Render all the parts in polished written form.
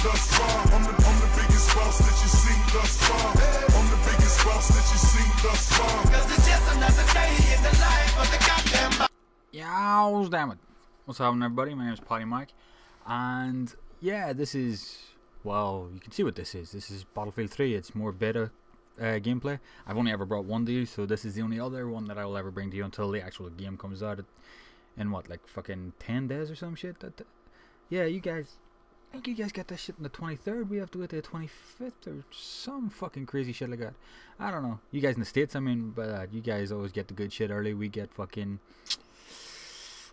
thus far. I'm the biggest boss that you seen thus far. I'm the biggest boss that you seen thus far. Cause it's just another day in the life of the goddamn. Yows, damn it. What's happening, everybody? My name is PMac, and yeah, this is, well, you can see what this is. This is Battlefield 3. It's more beta gameplay. I've only ever brought one to you, so this is the only other one that I will ever bring to you until the actual game comes out in what, like fucking 10 days or some shit. Yeah, you guys, I think you guys get this shit on the 23rd. We have to wait till the 25th or some fucking crazy shit like that. I don't know. You guys in the States, I mean, but you guys always get the good shit early. We get fucking,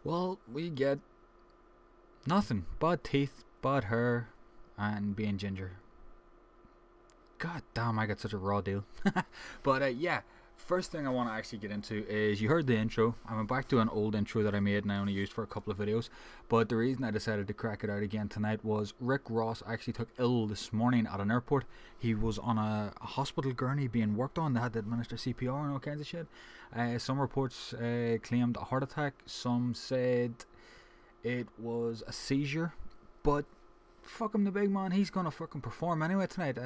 well, we get nothing. Bad teeth, bad hair, and being ginger. God damn, I got such a raw deal. But yeah, first thing I want to actually get into is, you heard the intro. I went back to an old intro that I made and I only used for a couple of videos. But the reason I decided to crack it out again tonight was Rick Ross actually took ill this morning at an airport. He was on a hospital gurney being worked on. They had to administer CPR and all kinds of shit. Some reports claimed a heart attack. Some said it was a seizure. But fuck him, the big man. He's gonna fucking perform anyway tonight.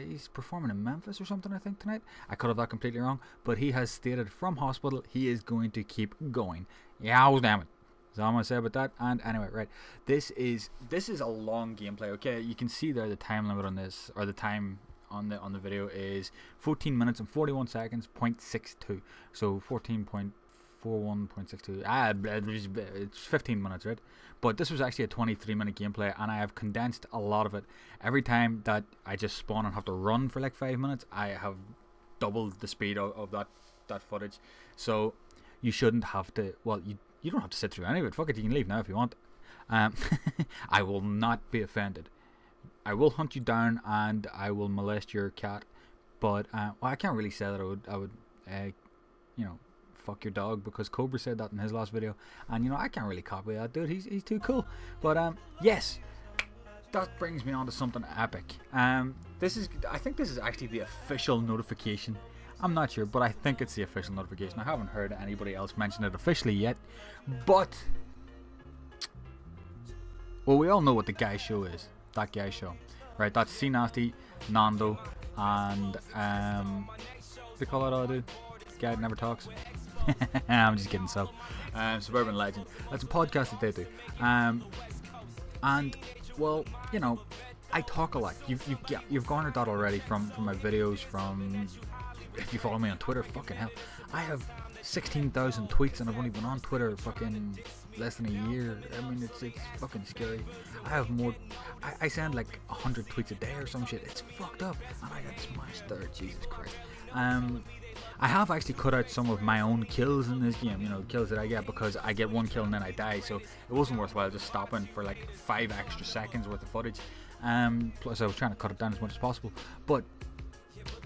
He's performing in Memphis or something, I think, tonight. I could have that completely wrong, but he has stated from hospital he is going to keep going. Yeah, damn it. That's all I'm gonna say about that. And anyway, right, this is a long gameplay. Okay, you can see there the time limit on this, or the time on the video is 14 minutes and 41 seconds, 0.62. So 14.41.62. It's 15 minutes, right? But this was actually a 23-minute gameplay, and I have condensed a lot of it. Every time that I just spawn and have to run for like 5 minutes, I have doubled the speed of that footage. So you shouldn't have to, well, you don't have to sit through any of it. Fuck it, you can leave now if you want. I will not be offended. I will hunt you down and I will molest your cat. But well, I can't really say that I would you know, fuck your dog, because Cobra said that in his last video, and you know, I can't really copy that dude. He's too cool. But yes, that brings me on to something epic. I think this is actually the official notification. I'm not sure, but I think it's the official notification. I haven't heard anybody else mention it officially yet, but well, we all know what the guy show is. That guy show, right? That's C Nasty, Nando, and they call that other dude, guy that never talks. I'm just kidding. So Suburban Legend, that's a podcast that they do, and well, you know, I talk a lot. You've garnered that already from my videos. From, if you follow me on Twitter, fucking hell, I have 16,000 tweets, and I've only been on Twitter fucking less than a year. I mean, it's fucking scary. I have more. I send like 100 tweets a day or some shit. It's fucked up, and I got smashed there. Jesus Christ. I have actually cut out some of my own kills in this game, you know, kills that I get, because I get one kill and then I die, so it wasn't worthwhile just stopping for like 5 extra seconds worth of footage. Plus I was trying to cut it down as much as possible. But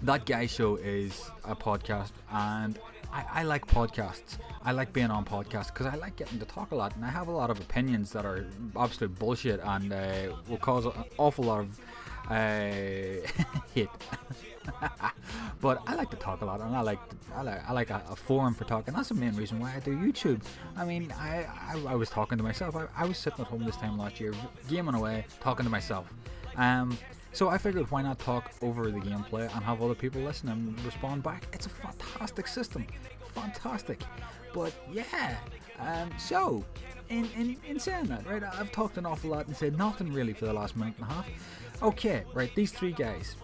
that guy show is a podcast, and I like podcasts. I like being on podcasts because I like getting to talk a lot, and I have a lot of opinions that are absolute bullshit and will cause an awful lot of hate. But I like to talk a lot, and I like a forum for talking. That's the main reason why I do YouTube. I mean, I was talking to myself. I was sitting at home this time last year, gaming away, talking to myself. So I figured, why not talk over the gameplay and have other people listen and respond back. It's a fantastic system, fantastic. But yeah, so in saying that, right, I've talked an awful lot and said nothing really for the last minute and a half. Okay, right, these 3 guys,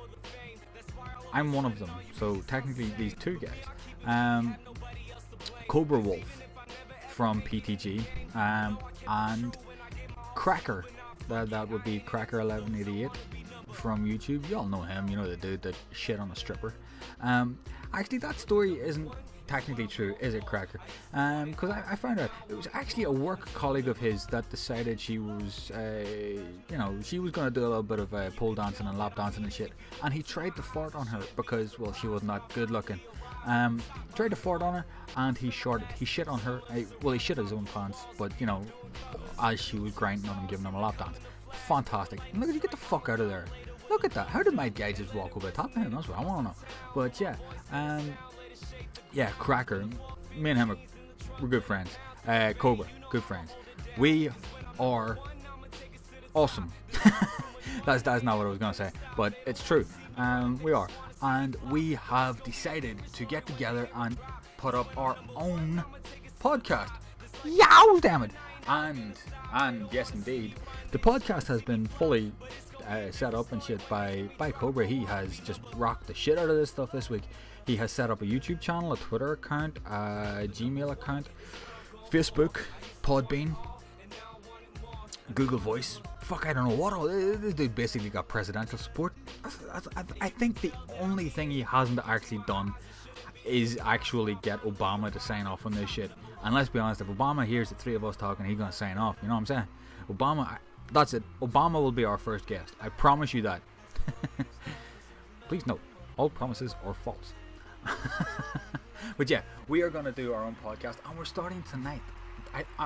I'm one of them, so technically these 2 guys, Cobra Wolf from PTG, and Cracker, that would be Cracker 1188 from YouTube. You all know him, you know, the dude that shit on a stripper. Actually, that story isn't technically true, is it, Cracker? Because I found out it was actually a work colleague of his that decided she was, you know, she was going to do a little bit of pole dancing and lap dancing and shit, and he tried to fart on her because, well, she was not good looking. Tried to fart on her, and he shit on her. Well, he shit his own pants, but you know, as she was grinding on him, giving him a lap dance. Fantastic. And look at you, get the fuck out of there. Look at that. How did my guy just walk over the top of him? That's what I want to know. But yeah, yeah, Cracker, me and him we're good friends. Cobra, good friends. We are awesome. That's not what I was gonna say, but it's true. We are, and we have decided to get together and put up our own podcast. Yow, damn it! And yes, indeed, the podcast has been fully set up and shit by Cobra. He has just rocked the shit out of this stuff this week. He has set up a YouTube channel, a Twitter account, a Gmail account, Facebook, Podbean, Google Voice. Fuck, I don't know what all. This dude basically got presidential support. I think the only thing he hasn't actually done is actually get Obama to sign off on this shit. And let's be honest, if Obama hears the three of us talking, he's gonna sign off. You know what I'm saying? Obama, that's it. Obama will be our first guest. I promise you that. Please note, all promises are false. But yeah, we are gonna do our own podcast, and we're starting tonight.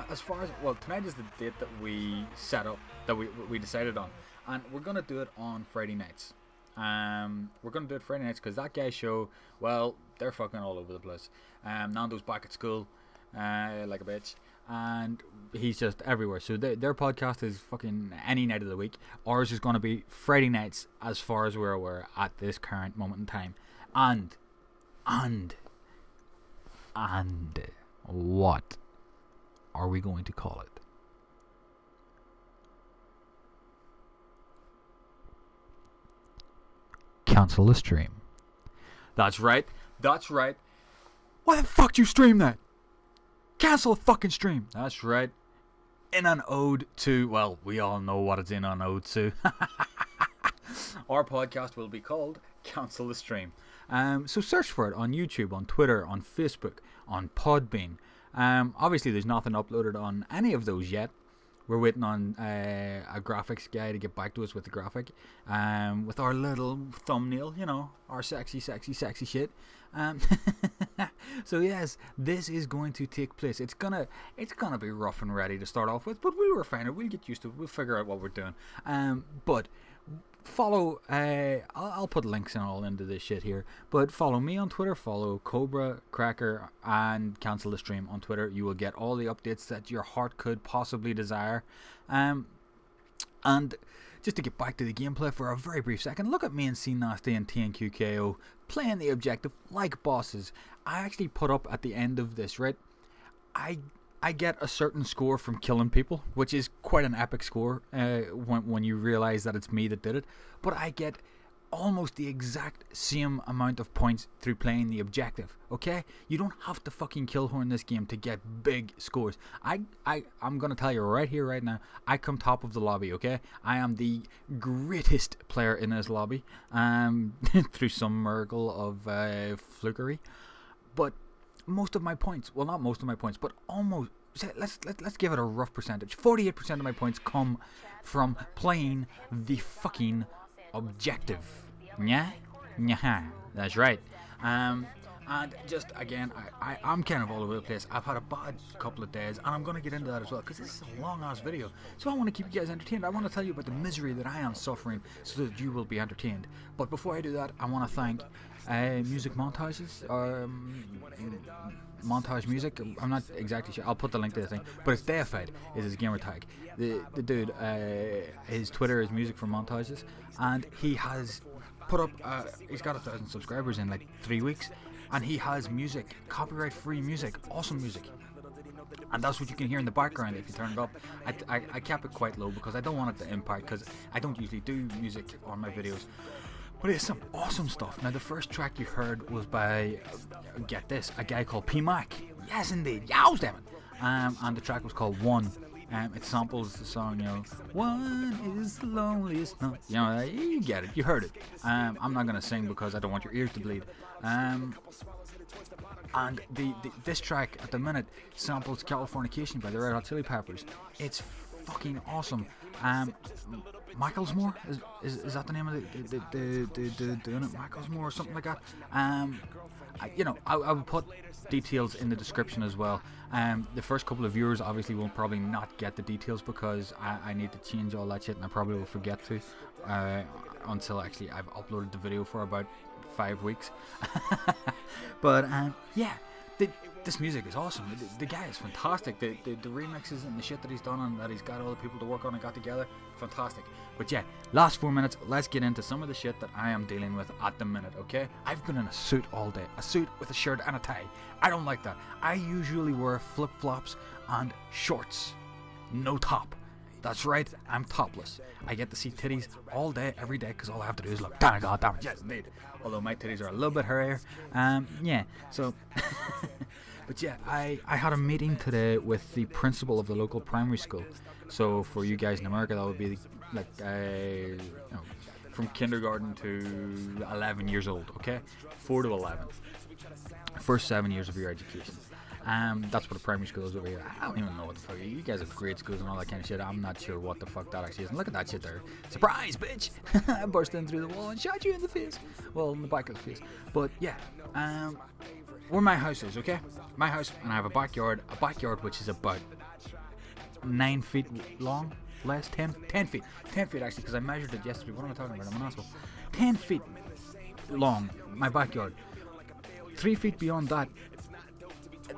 As far as, well, tonight is the date that we set up, that we decided on, and we're gonna do it on Friday nights. We're gonna do it Friday nights because that guy's show, well, they're fucking all over the place. Nando's back at school, like a bitch, and he's just everywhere. So their podcast is fucking any night of the week. Ours is gonna be Friday nights, as far as we're aware at this current moment in time. And what are we going to call it? Cancel the stream. That's right. That's right. Why the fuck do you stream that? Cancel the fucking stream. That's right. In an ode to, well, we all know what it's in an ode to. Our podcast will be called Cancel the Stream. So search for it on YouTube, on Twitter, on Facebook, on Podbean. Obviously there's nothing uploaded on any of those yet. We're waiting on a graphics guy to get back to us with the graphic, with our little thumbnail, you know, our sexy shit. So yes, this is going to take place. It's gonna be rough and ready to start off with, but we'll refine it. We'll get used to it. We'll figure out what we're doing. But follow, I'll put links and all into this shit here, but follow me on Twitter, follow Cobra, Cracker, and Cancel the Stream on Twitter. You will get all the updates that your heart could possibly desire. And just to get back to the gameplay for a very brief second, look at me and C Nasty and TNQKO playing the objective like bosses. I actually put up at the end of this, right, I get a certain score from killing people, which is quite an epic score when you realize that it's me that did it. But I get almost the exact same amount of points through playing the objective. Okay, you don't have to fucking killhorn this game to get big scores. I'm gonna tell you right here, right now, I come top of the lobby. Okay, I am the greatest player in this lobby, through some miracle of flukery. But most of my points, well, not most of my points, but almost, let's give it a rough percentage. 48% of my points come from playing the fucking objective. Yeah, that's right. And just again, I'm kind of all over the place. I've had a bad couple of days, and I'm going to get into that as well, because this is a long ass video. So I want to keep you guys entertained. I want to tell you about the misery that I am suffering so that you will be entertained. But before I do that, I want to thank music montages, montage music. I'm not exactly sure. I'll put the link to the thing, but it's Deified is his gamer tag. The dude, his Twitter is music for montages, and he has put up, he's got 1,000 subscribers in like 3 weeks, and he has music, copyright free music, awesome music. And that's what you can hear in the background if you turn it up. I kept it quite low because I don't want it to impact, because I don't usually do music on my videos. But it's some awesome stuff. Now the first track you heard was by, get this, a guy called PMac. Yes indeed, yows damn it. And the track was called One. It samples the song, you know, one is the loneliest night. You know, you get it, you heard it. I'm not gonna sing because I don't want your ears to bleed. And this track at the minute samples Californication by the Red Hot Chili Peppers. It's fucking awesome. Mackelmore, is that the name of the unit? Mackelmore or something like that. I will put details in the description as well. The first couple of viewers obviously will probably not get the details because I need to change all that shit, and I probably will forget to until actually I've uploaded the video for about 5 weeks. But yeah, this music is awesome. The guy is fantastic. The remixes and the shit that he's done and that he's got all the people to work on and got together, fantastic. But yeah, last 4 minutes, let's get into some of the shit that I am dealing with at the minute, okay? I've been in a suit all day. A suit with a shirt and a tie. I don't like that. I usually wear flip-flops and shorts. No top. That's right, I'm topless. I get to see titties all day, every day, because all I have to do is look. Damn it, yes, indeed. Although my titties are a little bit hairier. Yeah, so... But yeah, I had a meeting today with the principal of the local primary school. So for you guys in America, that would be like, you know, from kindergarten to 11 years old, okay? 4 to 11. First 7 years of your education. That's what a primary school is over here. I don't even know what the fuck. You guys have grade schools and all that kind of shit. I'm not sure what the fuck that actually is. And look at that shit there. Surprise, bitch! I burst in through the wall and shot you in the face. Well, in the back of the face. But yeah, where my house is, okay? My house, and I have a backyard which is about 9 feet long. Less, 10 feet. 10 feet actually, because I measured it yesterday. What am I talking about? I'm an asshole. 10 feet long, my backyard. 3 feet beyond that,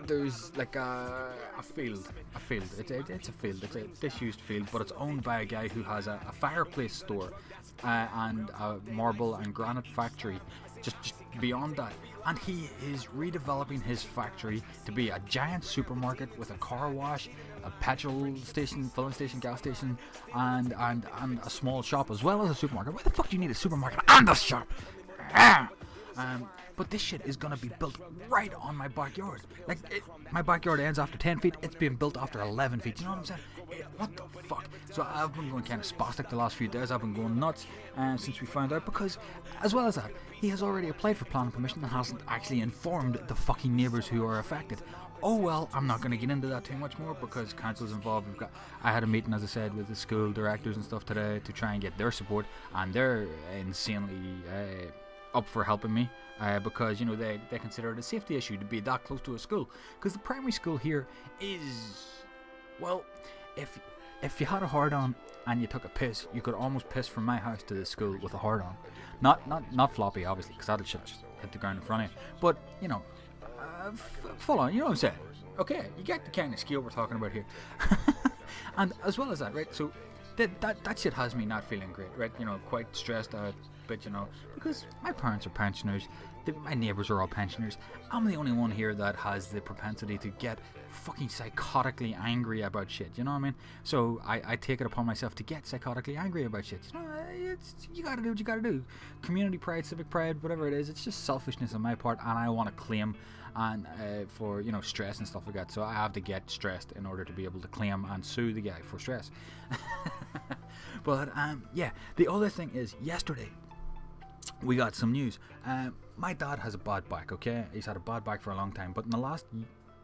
there's like a field. It's a field. It's a disused field, but it's owned by a guy who has a fireplace store and a marble and granite factory just beyond that. And he is redeveloping his factory to be a giant supermarket with a car wash, a petrol station, filling station, gas station, and a small shop as well as a supermarket. Why the fuck do you need a supermarket and a shop? But this shit is gonna be built right on my backyard. Like, my backyard ends after 10 feet, it's being built after 11 feet. You know what I'm saying? What the fuck? So I've been going kind of spastic the last few days. I've been going nuts since we found out, because, as well as that, he has already applied for planning permission and hasn't actually informed the fucking neighbours who are affected. Oh well, I'm not going to get into that too much more because council's involved. I had a meeting, as I said, with the school directors and stuff today to try and get their support, and they're insanely up for helping me because, you know, they consider it a safety issue to be that close to a school, because the primary school here is, well, if you had a hard-on and you took a piss, you could almost piss from my house to the school with a hard-on. Not floppy, obviously, because that'll just hit the ground in front of you, but, you know, full on, you know what I'm saying? Okay, you get the kind of scale we're talking about here. And as well as that, right, so that shit has me not feeling great, right, you know, quite stressed out, but, you know, because my parents are pensioners, my neighbours are all pensioners. I'm the only one here that has the propensity to get fucking psychotically angry about shit, you know what I mean? So I take it upon myself to get psychotically angry about shit. You know, you gotta do what you gotta do. Community pride, civic pride, whatever it is, it's just selfishness on my part, and I want to claim and for, you know, stress and stuff like that. So I have to get stressed in order to be able to claim and sue the guy for stress. But yeah, the other thing is, yesterday we got some news. My dad has a bad back, okay? He's had a bad back for a long time, but in the last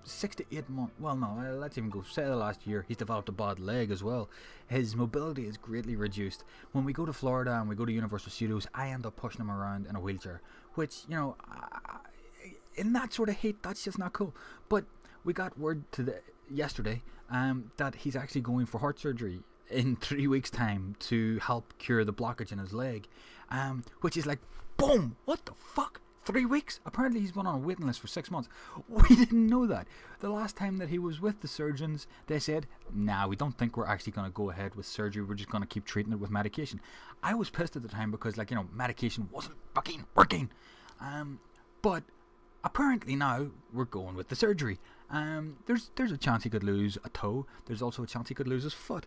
6 to 8 months, well, no, let's even go, say the last year, he's developed a bad leg as well. His mobility is greatly reduced. When we go to Florida and we go to Universal Studios, I end up pushing him around in a wheelchair, which, you know, in that sort of heat, that's just not cool. But we got word yesterday that he's actually going for heart surgery in 3 weeks' time to help cure the blockage in his leg, which is like, boom, what the fuck? 3 weeks? Apparently he's been on a waiting list for 6 months. We didn't know that. The last time that he was with the surgeons, they said, nah, we don't think we're actually going to go ahead with surgery. We're just going to keep treating it with medication. I was pissed at the time because, like, you know, medication wasn't fucking working. But apparently now we're going with the surgery. There's a chance he could lose a toe. There's also a chance he could lose his foot.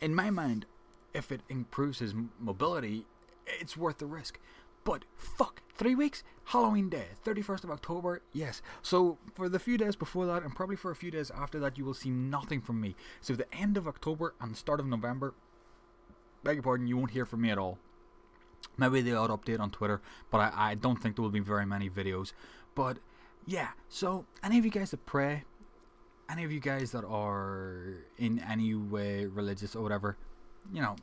In my mind, if it improves his mobility, it's worth the risk. But fuck, 3 weeks? Halloween Day, 31st of October, yes. So for the few days before that, and probably for a few days after that, you will see nothing from me. So the end of October and the start of November, beg your pardon, you won't hear from me at all. Maybe the odd update on Twitter, but I don't think there will be very many videos. But yeah, so any of you guys that pray, any of you guys that are in any way religious or whatever, you know,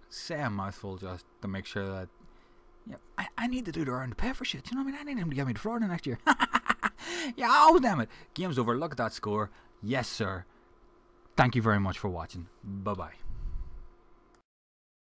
say a mouthful just to make sure that, yeah, I need the dude around to pay for shit, you know what I mean? I need him to get me to Florida next year. Yeah, oh damn it. Game's over. Look at that score. Yes, sir. Thank you very much for watching. Bye-bye.